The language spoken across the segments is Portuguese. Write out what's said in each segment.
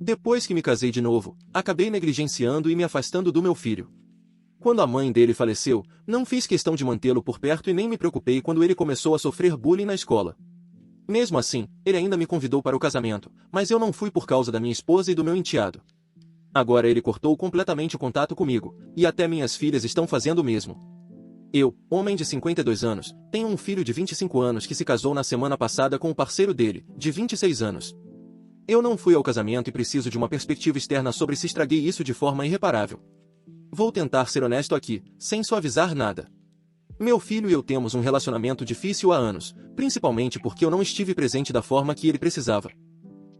Depois que me casei de novo, acabei negligenciando e me afastando do meu filho. Quando a mãe dele faleceu, não fiz questão de mantê-lo por perto e nem me preocupei quando ele começou a sofrer bullying na escola. Mesmo assim, ele ainda me convidou para o casamento, mas eu não fui por causa da minha esposa e do meu enteado. Agora ele cortou completamente o contato comigo, e até minhas filhas estão fazendo o mesmo. Eu, homem de 52 anos, tenho um filho de 25 anos que se casou na semana passada com o parceiro dele, de 26 anos. Eu não fui ao casamento e preciso de uma perspectiva externa sobre se estraguei isso de forma irreparável. Vou tentar ser honesto aqui, sem suavizar nada. Meu filho e eu temos um relacionamento difícil há anos, principalmente porque eu não estive presente da forma que ele precisava.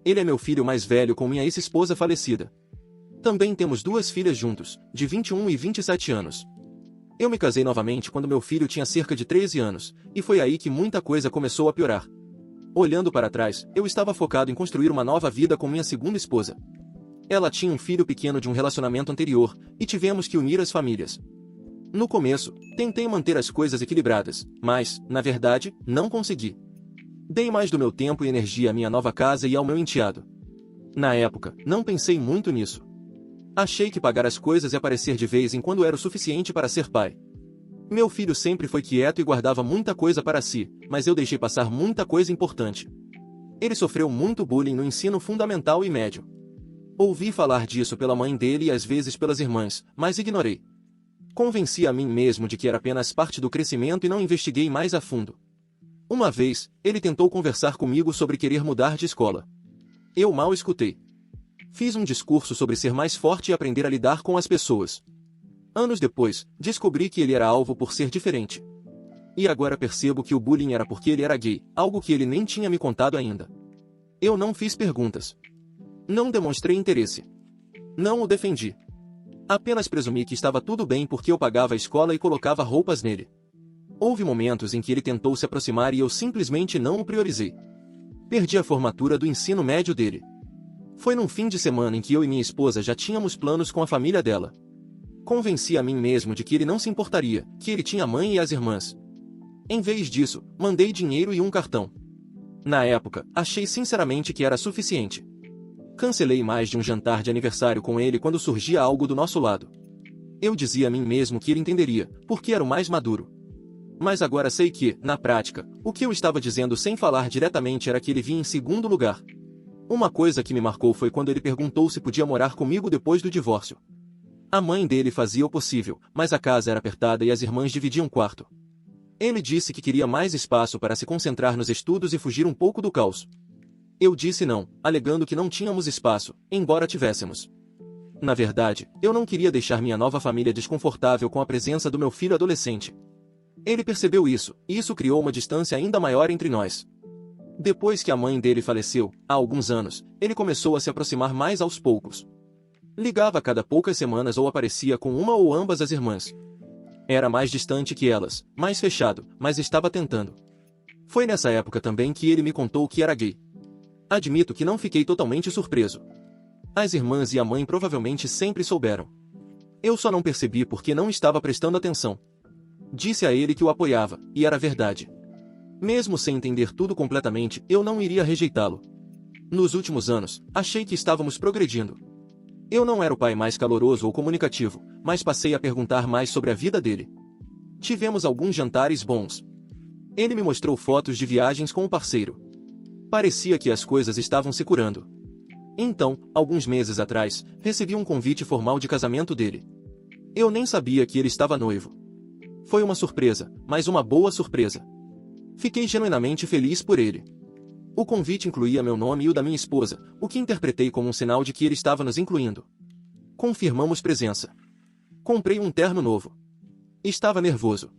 Ele é meu filho mais velho com minha ex-esposa falecida. Também temos duas filhas juntos, de 21 e 27 anos. Eu me casei novamente quando meu filho tinha cerca de 13 anos, e foi aí que muita coisa começou a piorar. Olhando para trás, eu estava focado em construir uma nova vida com minha segunda esposa. Ela tinha um filho pequeno de um relacionamento anterior, e tivemos que unir as famílias. No começo, tentei manter as coisas equilibradas, mas, na verdade, não consegui. Dei mais do meu tempo e energia à minha nova casa e ao meu enteado. Na época, não pensei muito nisso. Achei que pagar as coisas e aparecer de vez em quando era o suficiente para ser pai. Meu filho sempre foi quieto e guardava muita coisa para si, mas eu deixei passar muita coisa importante. Ele sofreu muito bullying no ensino fundamental e médio. Ouvi falar disso pela mãe dele e às vezes pelas irmãs, mas ignorei. Convenci a mim mesmo de que era apenas parte do crescimento e não investiguei mais a fundo. Uma vez, ele tentou conversar comigo sobre querer mudar de escola. Eu mal escutei. Fiz um discurso sobre ser mais forte e aprender a lidar com as pessoas. Anos depois, descobri que ele era alvo por ser diferente. E agora percebo que o bullying era porque ele era gay, algo que ele nem tinha me contado ainda. Eu não fiz perguntas. Não demonstrei interesse. Não o defendi. Apenas presumi que estava tudo bem porque eu pagava a escola e colocava roupas nele. Houve momentos em que ele tentou se aproximar e eu simplesmente não o priorizei. Perdi a formatura do ensino médio dele. Foi num fim de semana em que eu e minha esposa já tínhamos planos com a família dela. Convenci a mim mesmo de que ele não se importaria, que ele tinha a mãe e as irmãs. Em vez disso, mandei dinheiro e um cartão. Na época, achei sinceramente que era suficiente. Cancelei mais de um jantar de aniversário com ele quando surgia algo do nosso lado. Eu dizia a mim mesmo que ele entenderia, porque era o mais maduro. Mas agora sei que, na prática, o que eu estava dizendo sem falar diretamente era que ele vinha em segundo lugar. Uma coisa que me marcou foi quando ele perguntou se podia morar comigo depois do divórcio. A mãe dele fazia o possível, mas a casa era apertada e as irmãs dividiam quarto. Ele disse que queria mais espaço para se concentrar nos estudos e fugir um pouco do caos. Eu disse não, alegando que não tínhamos espaço, embora tivéssemos. Na verdade, eu não queria deixar minha nova família desconfortável com a presença do meu filho adolescente. Ele percebeu isso, e isso criou uma distância ainda maior entre nós. Depois que a mãe dele faleceu, há alguns anos, ele começou a se aproximar mais aos poucos. Ligava a cada poucas semanas ou aparecia com uma ou ambas as irmãs. Era mais distante que elas, mais fechado, mas estava tentando. Foi nessa época também que ele me contou que era gay. Admito que não fiquei totalmente surpreso. As irmãs e a mãe provavelmente sempre souberam. Eu só não percebi porque não estava prestando atenção. Disse a ele que o apoiava, e era verdade. Mesmo sem entender tudo completamente, eu não iria rejeitá-lo. Nos últimos anos, achei que estávamos progredindo. Eu não era o pai mais caloroso ou comunicativo, mas passei a perguntar mais sobre a vida dele. Tivemos alguns jantares bons. Ele me mostrou fotos de viagens com o parceiro. Parecia que as coisas estavam se curando. Então, alguns meses atrás, recebi um convite formal de casamento dele. Eu nem sabia que ele estava noivo. Foi uma surpresa, mas uma boa surpresa. Fiquei genuinamente feliz por ele. O convite incluía meu nome e o da minha esposa, o que interpretei como um sinal de que ele estava nos incluindo. Confirmamos presença. Comprei um terno novo. Estava nervoso.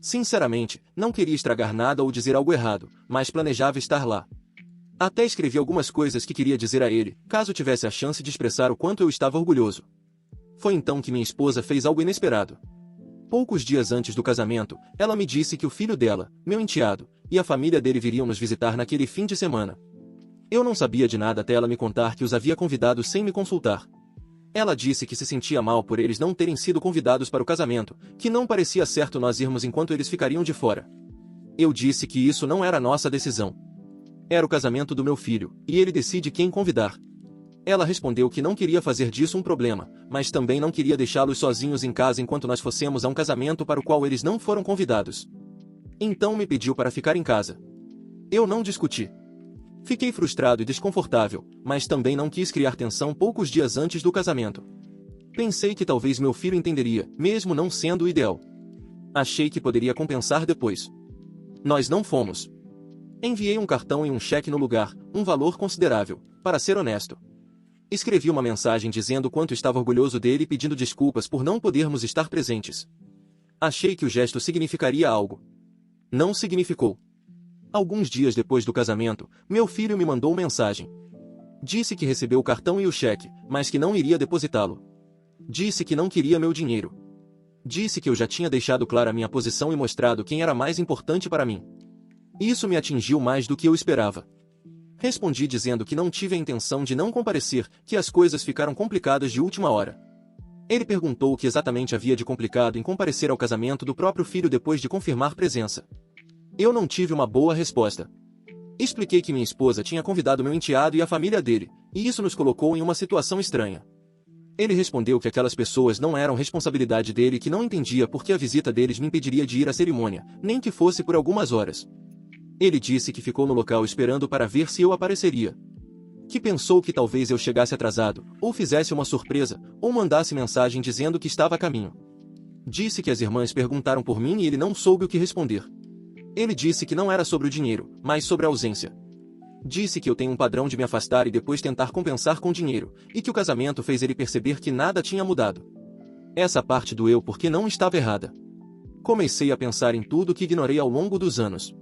Sinceramente, não queria estragar nada ou dizer algo errado, mas planejava estar lá. Até escrevi algumas coisas que queria dizer a ele, caso tivesse a chance de expressar o quanto eu estava orgulhoso. Foi então que minha esposa fez algo inesperado. Poucos dias antes do casamento, ela me disse que o filho dela, meu enteado, e a família dele viriam nos visitar naquele fim de semana. Eu não sabia de nada até ela me contar que os havia convidado sem me consultar. Ela disse que se sentia mal por eles não terem sido convidados para o casamento, que não parecia certo nós irmos enquanto eles ficariam de fora. Eu disse que isso não era nossa decisão. Era o casamento do meu filho, e ele decide quem convidar. Ela respondeu que não queria fazer disso um problema, mas também não queria deixá-los sozinhos em casa enquanto nós fossemos a um casamento para o qual eles não foram convidados. Então me pediu para ficar em casa. Eu não discuti. Fiquei frustrado e desconfortável, mas também não quis criar tensão poucos dias antes do casamento. Pensei que talvez meu filho entenderia, mesmo não sendo o ideal. Achei que poderia compensar depois. Nós não fomos. Enviei um cartão e um cheque no lugar, um valor considerável, para ser honesto. Escrevi uma mensagem dizendo quanto estava orgulhoso dele e pedindo desculpas por não podermos estar presentes. Achei que o gesto significaria algo. Não significou. Alguns dias depois do casamento, meu filho me mandou mensagem. Disse que recebeu o cartão e o cheque, mas que não iria depositá-lo. Disse que não queria meu dinheiro. Disse que eu já tinha deixado clara minha posição e mostrado quem era mais importante para mim. Isso me atingiu mais do que eu esperava. Respondi dizendo que não tive a intenção de não comparecer, que as coisas ficaram complicadas de última hora. Ele perguntou o que exatamente havia de complicado em comparecer ao casamento do próprio filho depois de confirmar presença. Eu não tive uma boa resposta. Expliquei que minha esposa tinha convidado meu enteado e a família dele, e isso nos colocou em uma situação estranha. Ele respondeu que aquelas pessoas não eram responsabilidade dele e que não entendia por que a visita deles me impediria de ir à cerimônia, nem que fosse por algumas horas. Ele disse que ficou no local esperando para ver se eu apareceria. Que pensou que talvez eu chegasse atrasado, ou fizesse uma surpresa, ou mandasse mensagem dizendo que estava a caminho. Disse que as irmãs perguntaram por mim e ele não soube o que responder. Ele disse que não era sobre o dinheiro, mas sobre a ausência. Disse que eu tenho um padrão de me afastar e depois tentar compensar com dinheiro, e que o casamento fez ele perceber que nada tinha mudado. Essa parte doeu porque não estava errada. Comecei a pensar em tudo que ignorei ao longo dos anos.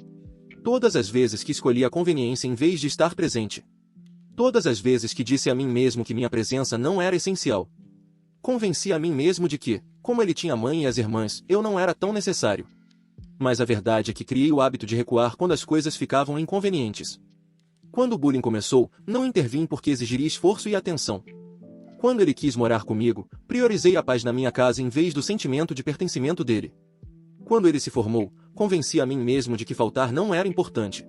Todas as vezes que escolhi a conveniência em vez de estar presente. Todas as vezes que disse a mim mesmo que minha presença não era essencial. Convenci a mim mesmo de que, como ele tinha a mãe e as irmãs, eu não era tão necessário. Mas a verdade é que criei o hábito de recuar quando as coisas ficavam inconvenientes. Quando o bullying começou, não intervim porque exigiria esforço e atenção. Quando ele quis morar comigo, priorizei a paz na minha casa em vez do sentimento de pertencimento dele. Quando ele se formou, convenci a mim mesmo de que faltar não era importante.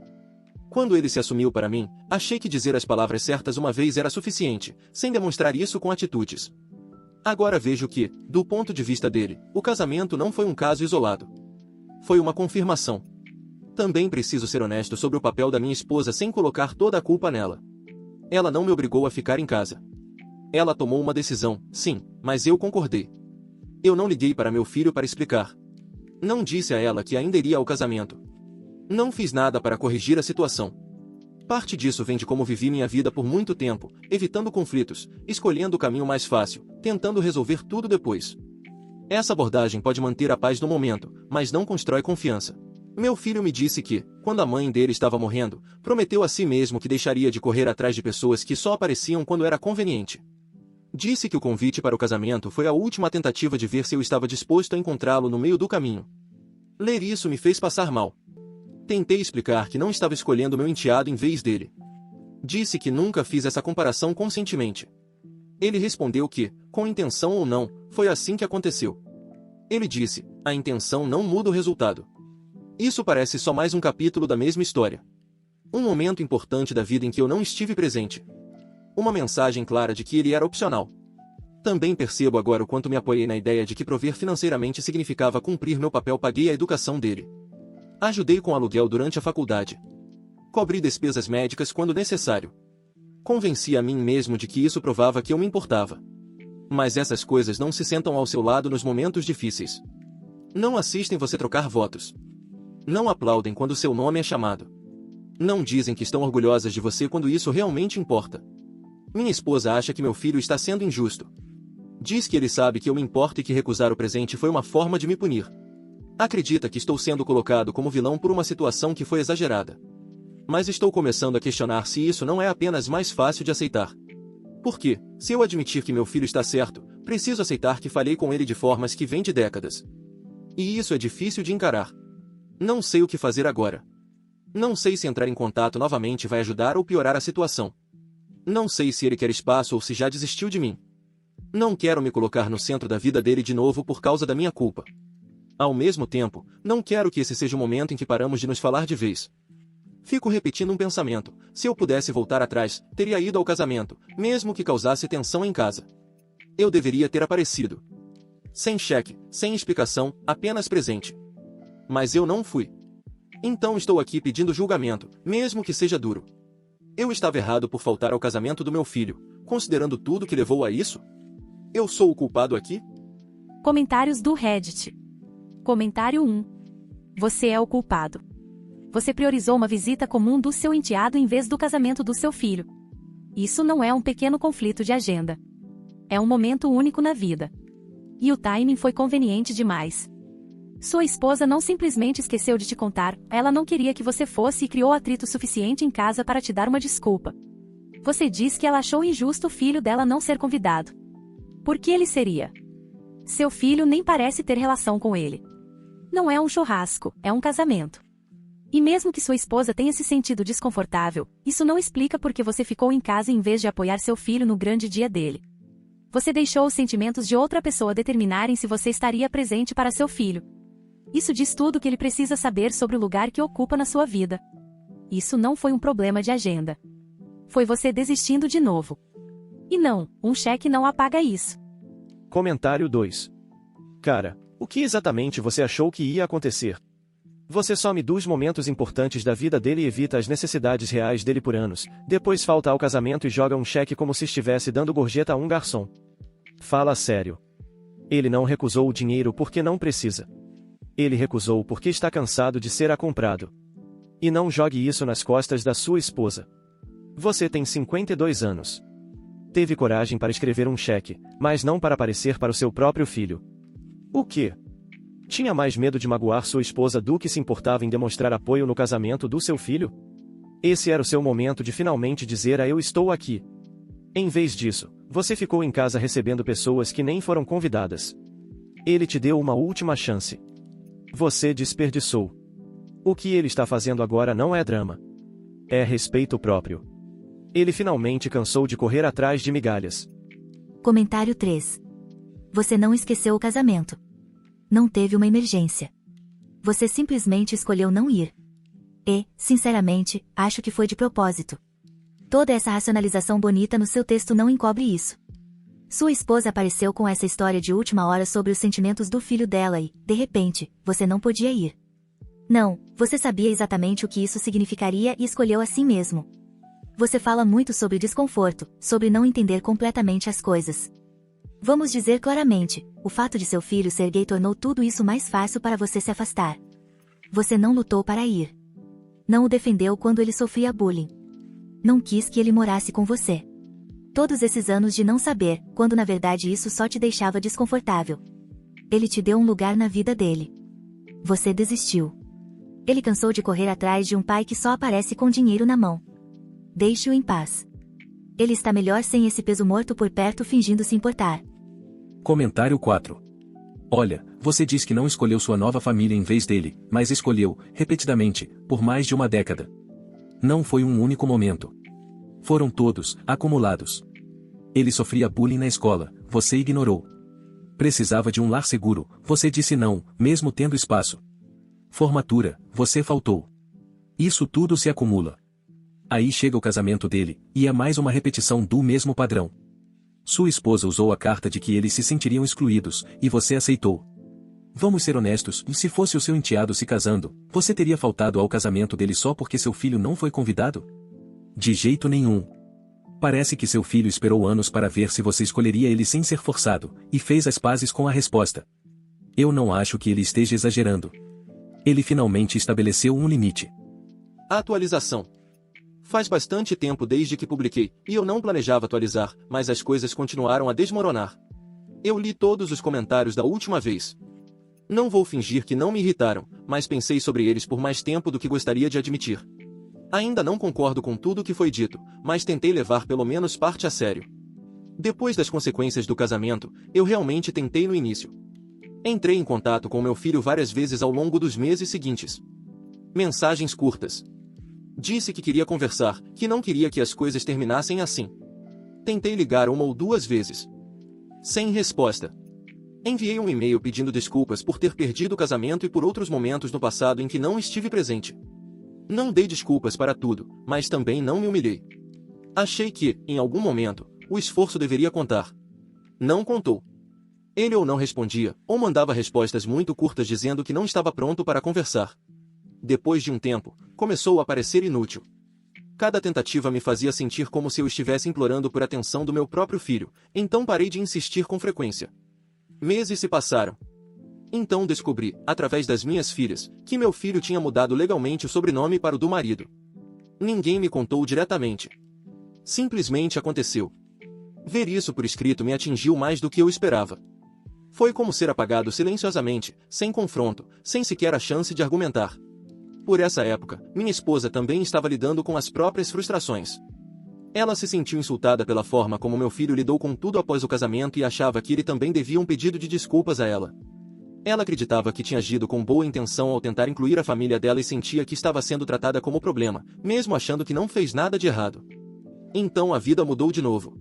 Quando ele se assumiu para mim, achei que dizer as palavras certas uma vez era suficiente, sem demonstrar isso com atitudes. Agora vejo que, do ponto de vista dele, o casamento não foi um caso isolado. Foi uma confirmação. Também preciso ser honesto sobre o papel da minha esposa sem colocar toda a culpa nela. Ela não me obrigou a ficar em casa. Ela tomou uma decisão, sim, mas eu concordei. Eu não liguei para meu filho para explicar. Não disse a ela que ainda iria ao casamento. Não fiz nada para corrigir a situação. Parte disso vem de como vivi minha vida por muito tempo, evitando conflitos, escolhendo o caminho mais fácil, tentando resolver tudo depois. Essa abordagem pode manter a paz no momento, mas não constrói confiança. Meu filho me disse que, quando a mãe dele estava morrendo, prometeu a si mesmo que deixaria de correr atrás de pessoas que só apareciam quando era conveniente. Disse que o convite para o casamento foi a última tentativa de ver se eu estava disposto a encontrá-lo no meio do caminho. Ler isso me fez passar mal. Tentei explicar que não estava escolhendo meu enteado em vez dele. Disse que nunca fiz essa comparação conscientemente. Ele respondeu que, com intenção ou não, foi assim que aconteceu. Ele disse, a intenção não muda o resultado. Isso parece só mais um capítulo da mesma história. Um momento importante da vida em que eu não estive presente. Uma mensagem clara de que ele era opcional. Também percebo agora o quanto me apoiei na ideia de que prover financeiramente significava cumprir meu papel. Paguei a educação dele. Ajudei com aluguel durante a faculdade. Cobri despesas médicas quando necessário. Convenci a mim mesmo de que isso provava que eu me importava. Mas essas coisas não se sentam ao seu lado nos momentos difíceis. Não assistem você trocar votos. Não aplaudem quando seu nome é chamado. Não dizem que estão orgulhosas de você quando isso realmente importa. Minha esposa acha que meu filho está sendo injusto. Diz que ele sabe que eu me importo e que recusar o presente foi uma forma de me punir. Acredita que estou sendo colocado como vilão por uma situação que foi exagerada. Mas estou começando a questionar se isso não é apenas mais fácil de aceitar. Porque, se eu admitir que meu filho está certo, preciso aceitar que falhei com ele de formas que vêm de décadas. E isso é difícil de encarar. Não sei o que fazer agora. Não sei se entrar em contato novamente vai ajudar ou piorar a situação. Não sei se ele quer espaço ou se já desistiu de mim. Não quero me colocar no centro da vida dele de novo por causa da minha culpa. Ao mesmo tempo, não quero que esse seja o momento em que paramos de nos falar de vez. Fico repetindo um pensamento: se eu pudesse voltar atrás, teria ido ao casamento, mesmo que causasse tensão em casa. Eu deveria ter aparecido. Sem cheque, sem explicação, apenas presente. Mas eu não fui. Então estou aqui pedindo julgamento, mesmo que seja duro. Eu estava errado por faltar ao casamento do meu filho, considerando tudo que levou a isso? Eu sou o culpado aqui? Comentários do Reddit. Comentário 1. Você é o culpado. Você priorizou uma visita comum do seu enteado em vez do casamento do seu filho. Isso não é um pequeno conflito de agenda. É um momento único na vida. E o timing foi conveniente demais. Sua esposa não simplesmente esqueceu de te contar, ela não queria que você fosse e criou atrito suficiente em casa para te dar uma desculpa. Você diz que ela achou injusto o filho dela não ser convidado. Por que ele seria? Seu filho nem parece ter relação com ele. Não é um churrasco, é um casamento. E mesmo que sua esposa tenha se sentido desconfortável, isso não explica por que você ficou em casa em vez de apoiar seu filho no grande dia dele. Você deixou os sentimentos de outra pessoa determinarem se você estaria presente para seu filho. Isso diz tudo o que ele precisa saber sobre o lugar que ocupa na sua vida. Isso não foi um problema de agenda. Foi você desistindo de novo. E não, um cheque não apaga isso. Comentário 2. Cara, o que exatamente você achou que ia acontecer? Você some dos momentos importantes da vida dele e evita as necessidades reais dele por anos, depois falta ao casamento e joga um cheque como se estivesse dando gorjeta a um garçom. Fala sério. Ele não recusou o dinheiro porque não precisa. Ele recusou porque está cansado de ser comprado. E não jogue isso nas costas da sua esposa. Você tem 52 anos. Teve coragem para escrever um cheque, mas não para aparecer para o seu próprio filho. O quê? Tinha mais medo de magoar sua esposa do que se importava em demonstrar apoio no casamento do seu filho? Esse era o seu momento de finalmente dizer eu estou aqui. Em vez disso, você ficou em casa recebendo pessoas que nem foram convidadas. Ele te deu uma última chance. Você desperdiçou. O que ele está fazendo agora não é drama. É respeito próprio. Ele finalmente cansou de correr atrás de migalhas. Comentário 3. Você não esqueceu o casamento. Não teve uma emergência. Você simplesmente escolheu não ir. E, sinceramente, acho que foi de propósito. Toda essa racionalização bonita no seu texto não encobre isso. Sua esposa apareceu com essa história de última hora sobre os sentimentos do filho dela e, de repente, você não podia ir. Não, você sabia exatamente o que isso significaria e escolheu assim mesmo. Você fala muito sobre desconforto, sobre não entender completamente as coisas. Vamos dizer claramente, o fato de seu filho ser gay tornou tudo isso mais fácil para você se afastar. Você não lutou para ir. Não o defendeu quando ele sofria bullying. Não quis que ele morasse com você. Todos esses anos de não saber, quando na verdade isso só te deixava desconfortável. Ele te deu um lugar na vida dele. Você desistiu. Ele cansou de correr atrás de um pai que só aparece com dinheiro na mão. Deixe-o em paz. Ele está melhor sem esse peso morto por perto fingindo se importar. Comentário 4. Olha, você diz que não escolheu sua nova família em vez dele, mas escolheu, repetidamente, por mais de uma década. Não foi um único momento. Foram todos, acumulados. Ele sofria bullying na escola, você ignorou. Precisava de um lar seguro, você disse não, mesmo tendo espaço. Formatura, você faltou. Isso tudo se acumula. Aí chega o casamento dele, e é mais uma repetição do mesmo padrão. Sua esposa usou a carta de que eles se sentiriam excluídos, e você aceitou. Vamos ser honestos, se fosse o seu enteado se casando, você teria faltado ao casamento dele só porque seu filho não foi convidado? De jeito nenhum. Parece que seu filho esperou anos para ver se você escolheria ele sem ser forçado, e fez as pazes com a resposta. Eu não acho que ele esteja exagerando. Ele finalmente estabeleceu um limite. Atualização. Faz bastante tempo desde que publiquei, e eu não planejava atualizar, mas as coisas continuaram a desmoronar. Eu li todos os comentários da última vez. Não vou fingir que não me irritaram, mas pensei sobre eles por mais tempo do que gostaria de admitir. Ainda não concordo com tudo o que foi dito, mas tentei levar pelo menos parte a sério. Depois das consequências do casamento, eu realmente tentei no início. Entrei em contato com meu filho várias vezes ao longo dos meses seguintes. Mensagens curtas. Disse que queria conversar, que não queria que as coisas terminassem assim. Tentei ligar uma ou duas vezes. Sem resposta. Enviei um e-mail pedindo desculpas por ter perdido o casamento e por outros momentos no passado em que não estive presente. Não dei desculpas para tudo, mas também não me humilhei. Achei que, em algum momento, o esforço deveria contar. Não contou. Ele ou não respondia, ou mandava respostas muito curtas dizendo que não estava pronto para conversar. Depois de um tempo, começou a parecer inútil. Cada tentativa me fazia sentir como se eu estivesse implorando por atenção do meu próprio filho, então parei de insistir com frequência. Meses se passaram. Então descobri, através das minhas filhas, que meu filho tinha mudado legalmente o sobrenome para o do marido. Ninguém me contou diretamente. Simplesmente aconteceu. Ver isso por escrito me atingiu mais do que eu esperava. Foi como ser apagado silenciosamente, sem confronto, sem sequer a chance de argumentar. Por essa época, minha esposa também estava lidando com as próprias frustrações. Ela se sentiu insultada pela forma como meu filho lidou com tudo após o casamento e achava que ele também devia um pedido de desculpas a ela. Ela acreditava que tinha agido com boa intenção ao tentar incluir a família dela e sentia que estava sendo tratada como problema, mesmo achando que não fez nada de errado. Então a vida mudou de novo.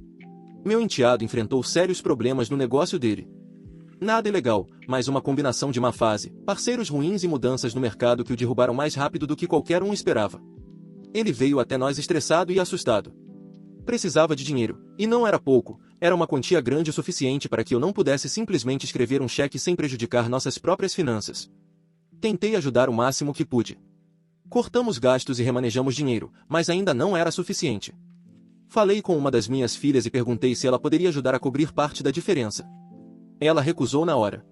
Meu enteado enfrentou sérios problemas no negócio dele. Nada ilegal, mas uma combinação de má fase, parceiros ruins e mudanças no mercado que o derrubaram mais rápido do que qualquer um esperava. Ele veio até nós estressado e assustado. Precisava de dinheiro, e não era pouco, era uma quantia grande o suficiente para que eu não pudesse simplesmente escrever um cheque sem prejudicar nossas próprias finanças. Tentei ajudar o máximo que pude. Cortamos gastos e remanejamos dinheiro, mas ainda não era suficiente. Falei com uma das minhas filhas e perguntei se ela poderia ajudar a cobrir parte da diferença. Ela recusou na hora.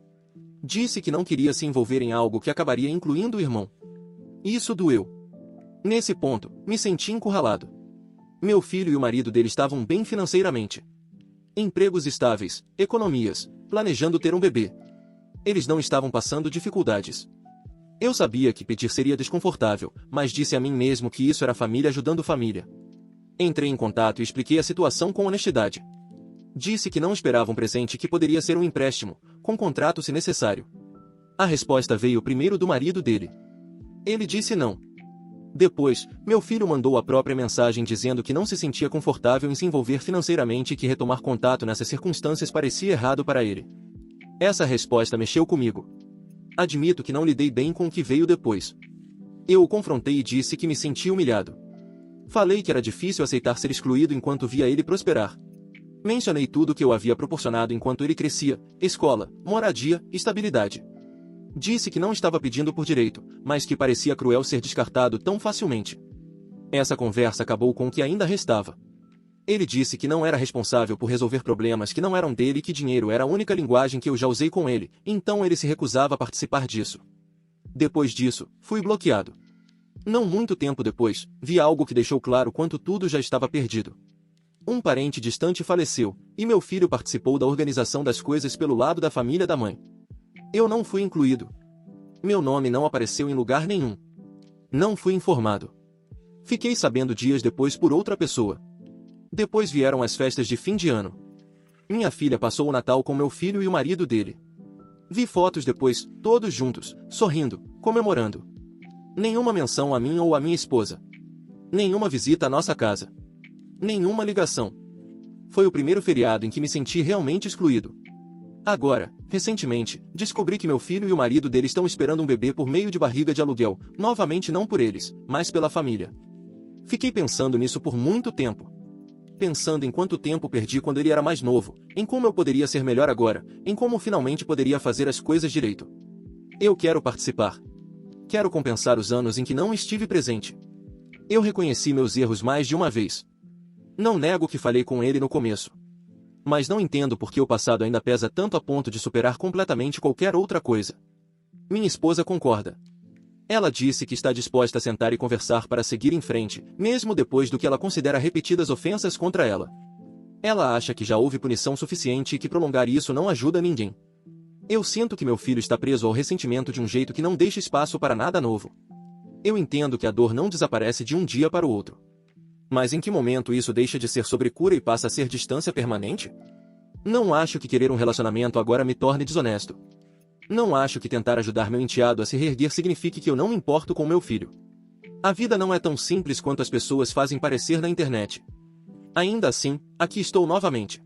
Disse que não queria se envolver em algo que acabaria incluindo o irmão. Isso doeu. Nesse ponto, me senti encurralado. Meu filho e o marido dele estavam bem financeiramente. Empregos estáveis, economias, planejando ter um bebê. Eles não estavam passando dificuldades. Eu sabia que pedir seria desconfortável, mas disse a mim mesmo que isso era família ajudando família. Entrei em contato e expliquei a situação com honestidade. Disse que não esperava um presente, que poderia ser um empréstimo, com contrato se necessário. A resposta veio primeiro do marido dele. Ele disse não. Depois, meu filho mandou a própria mensagem dizendo que não se sentia confortável em se envolver financeiramente e que retomar contato nessas circunstâncias parecia errado para ele. Essa resposta mexeu comigo. Admito que não lidei bem com o que veio depois. Eu o confrontei e disse que me sentia humilhado. Falei que era difícil aceitar ser excluído enquanto via ele prosperar. Mencionei tudo o que eu havia proporcionado enquanto ele crescia: escola, moradia, estabilidade. Disse que não estava pedindo por direito, mas que parecia cruel ser descartado tão facilmente. Essa conversa acabou com o que ainda restava. Ele disse que não era responsável por resolver problemas que não eram dele e que dinheiro era a única linguagem que eu já usei com ele, então ele se recusava a participar disso. Depois disso, fui bloqueado. Não muito tempo depois, vi algo que deixou claro quanto tudo já estava perdido. Um parente distante faleceu, e meu filho participou da organização das coisas pelo lado da família da mãe. Eu não fui incluído. Meu nome não apareceu em lugar nenhum. Não fui informado. Fiquei sabendo dias depois por outra pessoa. Depois vieram as festas de fim de ano. Minha filha passou o Natal com meu filho e o marido dele. Vi fotos depois, todos juntos, sorrindo, comemorando. Nenhuma menção a mim ou a minha esposa. Nenhuma visita à nossa casa. Nenhuma ligação. Foi o primeiro feriado em que me senti realmente excluído. Agora, recentemente, descobri que meu filho e o marido dele estão esperando um bebê por meio de barriga de aluguel, novamente não por eles, mas pela família. Fiquei pensando nisso por muito tempo. Pensando em quanto tempo perdi quando ele era mais novo, em como eu poderia ser melhor agora, em como finalmente poderia fazer as coisas direito. Eu quero participar. Quero compensar os anos em que não estive presente. Eu reconheci meus erros mais de uma vez. Não nego que falei com ele no começo. Mas não entendo por que o passado ainda pesa tanto a ponto de superar completamente qualquer outra coisa. Minha esposa concorda. Ela disse que está disposta a sentar e conversar para seguir em frente, mesmo depois do que ela considera repetidas ofensas contra ela. Ela acha que já houve punição suficiente e que prolongar isso não ajuda ninguém. Eu sinto que meu filho está preso ao ressentimento de um jeito que não deixa espaço para nada novo. Eu entendo que a dor não desaparece de um dia para o outro. Mas em que momento isso deixa de ser sobre cura e passa a ser distância permanente? Não acho que querer um relacionamento agora me torne desonesto. Não acho que tentar ajudar meu enteado a se reerguer signifique que eu não me importo com meu filho. A vida não é tão simples quanto as pessoas fazem parecer na internet. Ainda assim, aqui estou novamente.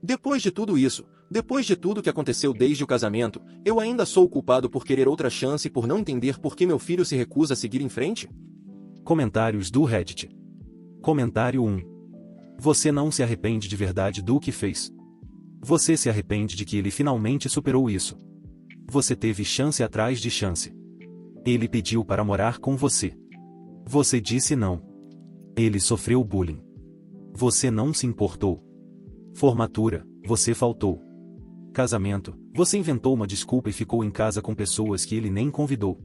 Depois de tudo isso, depois de tudo que aconteceu desde o casamento, eu ainda sou culpado por querer outra chance e por não entender por que meu filho se recusa a seguir em frente? Comentários do Reddit. Comentário 1. Você não se arrepende de verdade do que fez. Você se arrepende de que ele finalmente superou isso. Você teve chance atrás de chance. Ele pediu para morar com você. Você disse não. Ele sofreu bullying. Você não se importou. Formatura, você faltou. Casamento, você inventou uma desculpa e ficou em casa com pessoas que ele nem convidou.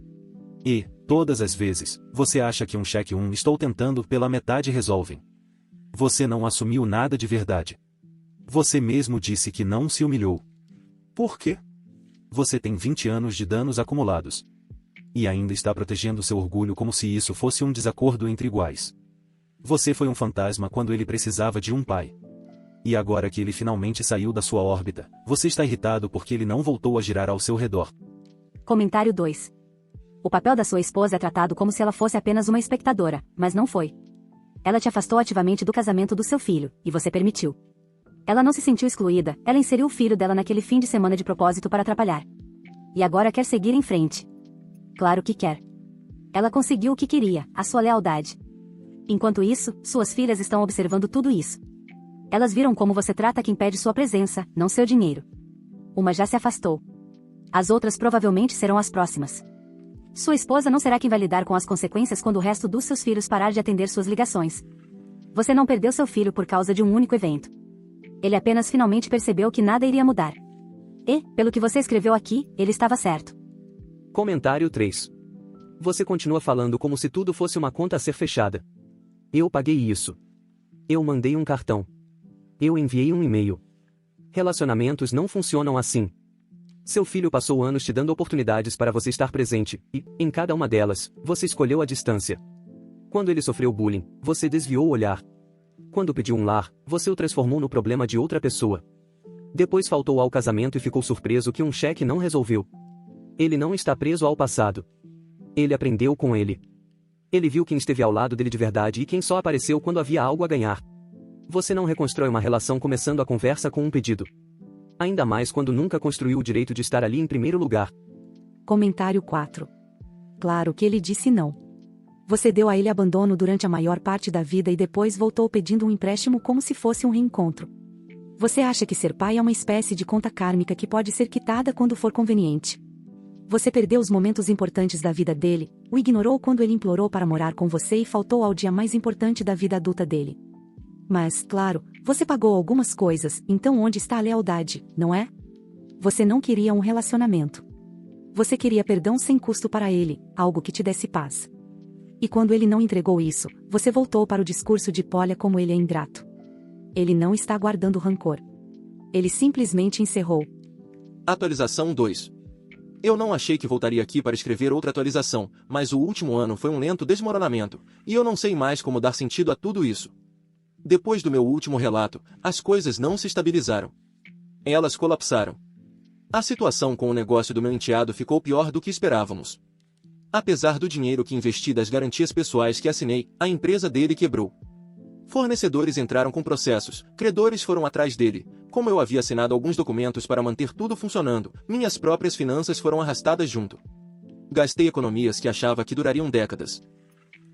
E, todas as vezes, você acha que um cheque estou tentando pela metade resolvem. Você não assumiu nada de verdade. Você mesmo disse que não se humilhou. Por quê? Você tem 20 anos de danos acumulados. E ainda está protegendo seu orgulho como se isso fosse um desacordo entre iguais. Você foi um fantasma quando ele precisava de um pai. E agora que ele finalmente saiu da sua órbita, você está irritado porque ele não voltou a girar ao seu redor. Comentário 2. O papel da sua esposa é tratado como se ela fosse apenas uma espectadora, mas não foi. Ela te afastou ativamente do casamento do seu filho, e você permitiu. Ela não se sentiu excluída, ela inseriu o filho dela naquele fim de semana de propósito para atrapalhar. E agora quer seguir em frente. Claro que quer. Ela conseguiu o que queria, a sua lealdade. Enquanto isso, suas filhas estão observando tudo isso. Elas viram como você trata quem pede sua presença, não seu dinheiro. Uma já se afastou. As outras provavelmente serão as próximas. Sua esposa não será quem vai lidar com as consequências quando o resto dos seus filhos parar de atender suas ligações. Você não perdeu seu filho por causa de um único evento. Ele apenas finalmente percebeu que nada iria mudar. E, pelo que você escreveu aqui, ele estava certo. Comentário 3. Você continua falando como se tudo fosse uma conta a ser fechada. Eu paguei isso. Eu mandei um cartão. Eu enviei um e-mail. Relacionamentos não funcionam assim. Seu filho passou anos te dando oportunidades para você estar presente, e, em cada uma delas, você escolheu a distância. Quando ele sofreu bullying, você desviou o olhar. Quando pediu um lar, você o transformou no problema de outra pessoa. Depois faltou ao casamento e ficou surpreso que um cheque não resolveu. Ele não está preso ao passado. Ele aprendeu com ele. Ele viu quem esteve ao lado dele de verdade e quem só apareceu quando havia algo a ganhar. Você não reconstrói uma relação começando a conversa com um pedido. Ainda mais quando nunca construiu o direito de estar ali em primeiro lugar. Comentário 4. Claro que ele disse não. Você deu a ele abandono durante a maior parte da vida e depois voltou pedindo um empréstimo como se fosse um reencontro. Você acha que ser pai é uma espécie de conta kármica que pode ser quitada quando for conveniente. Você perdeu os momentos importantes da vida dele, o ignorou quando ele implorou para morar com você e faltou ao dia mais importante da vida adulta dele. Mas, claro, você pagou algumas coisas, então onde está a lealdade, não é? Você não queria um relacionamento. Você queria perdão sem custo para ele, algo que te desse paz. E quando ele não entregou isso, você voltou para o discurso de olha como ele é ingrato. Ele não está guardando rancor. Ele simplesmente encerrou. Atualização 2. Eu não achei que voltaria aqui para escrever outra atualização, mas o último ano foi um lento desmoronamento, e eu não sei mais como dar sentido a tudo isso. Depois do meu último relato, as coisas não se estabilizaram. Elas colapsaram. A situação com o negócio do meu enteado ficou pior do que esperávamos. Apesar do dinheiro que investi das garantias pessoais que assinei, a empresa dele quebrou. Fornecedores entraram com processos, credores foram atrás dele. Como eu havia assinado alguns documentos para manter tudo funcionando, minhas próprias finanças foram arrastadas junto. Gastei economias que achava que durariam décadas.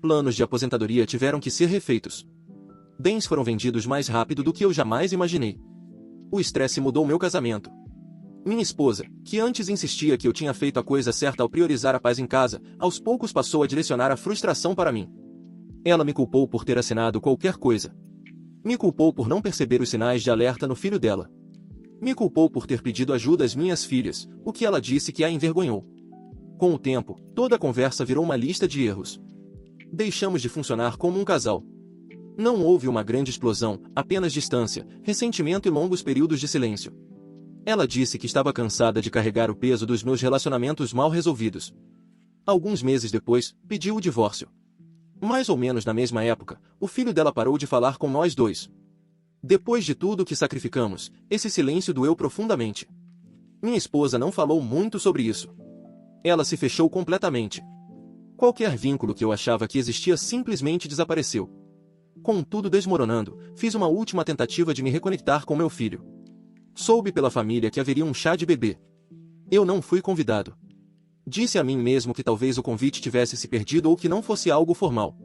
Planos de aposentadoria tiveram que ser refeitos. Bens foram vendidos mais rápido do que eu jamais imaginei. O estresse mudou meu casamento. Minha esposa, que antes insistia que eu tinha feito a coisa certa ao priorizar a paz em casa, aos poucos passou a direcionar a frustração para mim. Ela me culpou por ter assinado qualquer coisa. Me culpou por não perceber os sinais de alerta no filho dela. Me culpou por ter pedido ajuda às minhas filhas, o que ela disse que a envergonhou. Com o tempo, toda a conversa virou uma lista de erros. Deixamos de funcionar como um casal. Não houve uma grande explosão, apenas distância, ressentimento e longos períodos de silêncio. Ela disse que estava cansada de carregar o peso dos meus relacionamentos mal resolvidos. Alguns meses depois, pediu o divórcio. Mais ou menos na mesma época, o filho dela parou de falar com nós dois. Depois de tudo que sacrificamos, esse silêncio doeu profundamente. Minha esposa não falou muito sobre isso. Ela se fechou completamente. Qualquer vínculo que eu achava que existia simplesmente desapareceu. Com tudo desmoronando, fiz uma última tentativa de me reconectar com meu filho. Soube pela família que haveria um chá de bebê. Eu não fui convidado. Disse a mim mesmo que talvez o convite tivesse se perdido ou que não fosse algo formal.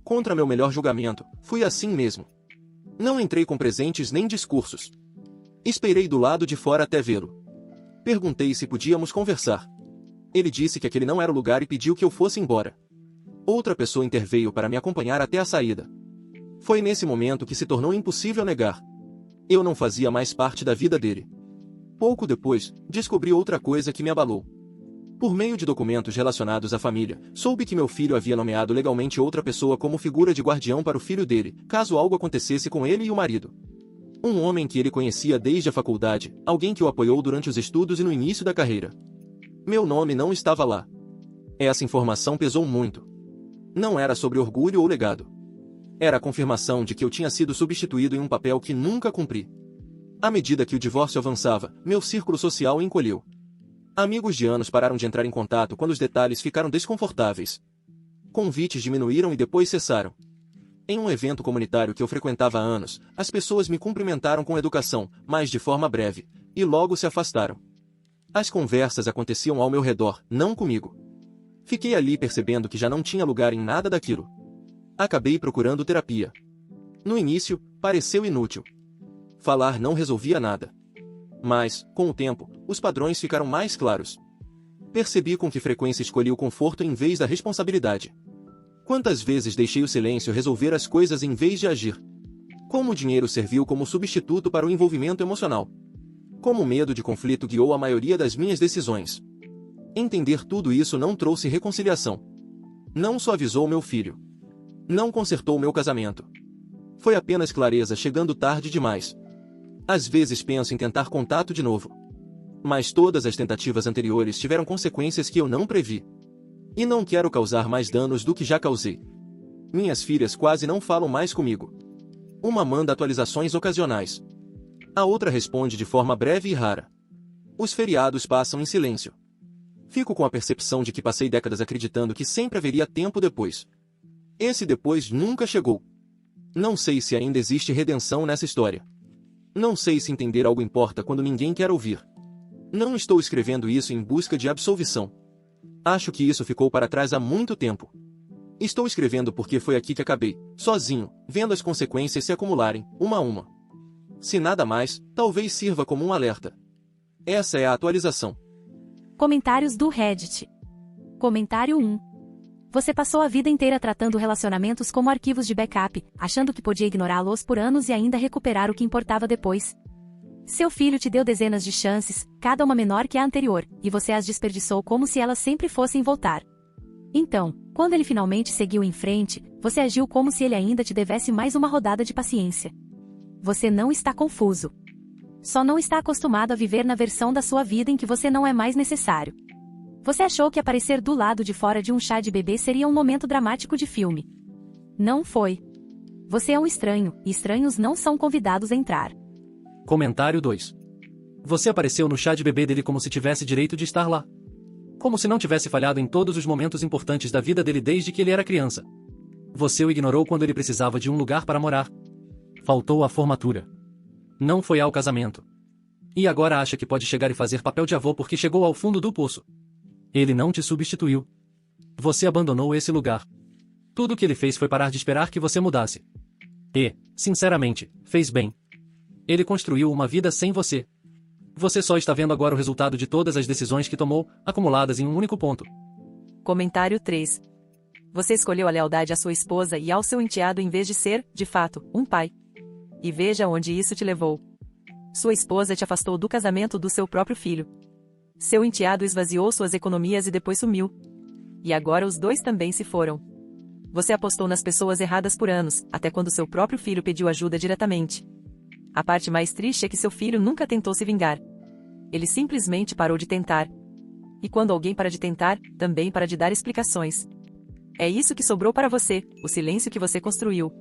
Contra meu melhor julgamento, fui assim mesmo. Não entrei com presentes nem discursos. Esperei do lado de fora até vê-lo. Perguntei se podíamos conversar. Ele disse que aquele não era o lugar e pediu que eu fosse embora. Outra pessoa interveio para me acompanhar até a saída. Foi nesse momento que se tornou impossível negar. Eu não fazia mais parte da vida dele. Pouco depois, descobri outra coisa que me abalou. Por meio de documentos relacionados à família, soube que meu filho havia nomeado legalmente outra pessoa como figura de guardião para o filho dele, caso algo acontecesse com ele e o marido. Um homem que ele conhecia desde a faculdade, alguém que o apoiou durante os estudos e no início da carreira. Meu nome não estava lá. Essa informação pesou muito. Não era sobre orgulho ou legado. Era a confirmação de que eu tinha sido substituído em um papel que nunca cumpri. À medida que o divórcio avançava, meu círculo social encolheu. Amigos de anos pararam de entrar em contato quando os detalhes ficaram desconfortáveis. Convites diminuíram e depois cessaram. Em um evento comunitário que eu frequentava há anos, as pessoas me cumprimentaram com educação, mas de forma breve, e logo se afastaram. As conversas aconteciam ao meu redor, não comigo. Fiquei ali percebendo que já não tinha lugar em nada daquilo. Acabei procurando terapia. No início, pareceu inútil. Falar não resolvia nada. Mas, com o tempo, os padrões ficaram mais claros. Percebi com que frequência escolhi o conforto em vez da responsabilidade. Quantas vezes deixei o silêncio resolver as coisas em vez de agir? Como o dinheiro serviu como substituto para o envolvimento emocional? Como o medo de conflito guiou a maioria das minhas decisões? Entender tudo isso não trouxe reconciliação. Não suavizou meu filho. Não consertou meu casamento. Foi apenas clareza chegando tarde demais. Às vezes penso em tentar contato de novo. Mas todas as tentativas anteriores tiveram consequências que eu não previ. E não quero causar mais danos do que já causei. Minhas filhas quase não falam mais comigo. Uma manda atualizações ocasionais. A outra responde de forma breve e rara. Os feriados passam em silêncio. Fico com a percepção de que passei décadas acreditando que sempre haveria tempo depois. Esse depois nunca chegou. Não sei se ainda existe redenção nessa história. Não sei se entender algo importa quando ninguém quer ouvir. Não estou escrevendo isso em busca de absolvição. Acho que isso ficou para trás há muito tempo. Estou escrevendo porque foi aqui que acabei, sozinho, vendo as consequências se acumularem, uma a uma. Se nada mais, talvez sirva como um alerta. Essa é a atualização. Comentários do Reddit. Comentário 1. Você passou a vida inteira tratando relacionamentos como arquivos de backup, achando que podia ignorá-los por anos e ainda recuperar o que importava depois. Seu filho te deu dezenas de chances, cada uma menor que a anterior, e você as desperdiçou como se elas sempre fossem voltar. Então, quando ele finalmente seguiu em frente, você agiu como se ele ainda te devesse mais uma rodada de paciência. Você não está confuso. Só não está acostumado a viver na versão da sua vida em que você não é mais necessário. Você achou que aparecer do lado de fora de um chá de bebê seria um momento dramático de filme. Não foi. Você é um estranho, e estranhos não são convidados a entrar. Comentário 2. Você apareceu no chá de bebê dele como se tivesse direito de estar lá. Como se não tivesse falhado em todos os momentos importantes da vida dele desde que ele era criança. Você o ignorou quando ele precisava de um lugar para morar. Faltou à formatura. Não foi ao casamento. E agora acha que pode chegar e fazer papel de avô porque chegou ao fundo do poço. Ele não te substituiu. Você abandonou esse lugar. Tudo o que ele fez foi parar de esperar que você mudasse. E, sinceramente, fez bem. Ele construiu uma vida sem você. Você só está vendo agora o resultado de todas as decisões que tomou, acumuladas em um único ponto. Comentário 3. Você escolheu a lealdade à sua esposa e ao seu enteado em vez de ser, de fato, um pai. E veja onde isso te levou. Sua esposa te afastou do casamento do seu próprio filho. Seu enteado esvaziou suas economias e depois sumiu. E agora os dois também se foram. Você apostou nas pessoas erradas por anos, até quando seu próprio filho pediu ajuda diretamente. A parte mais triste é que seu filho nunca tentou se vingar. Ele simplesmente parou de tentar. E quando alguém para de tentar, também para de dar explicações. É isso que sobrou para você, o silêncio que você construiu.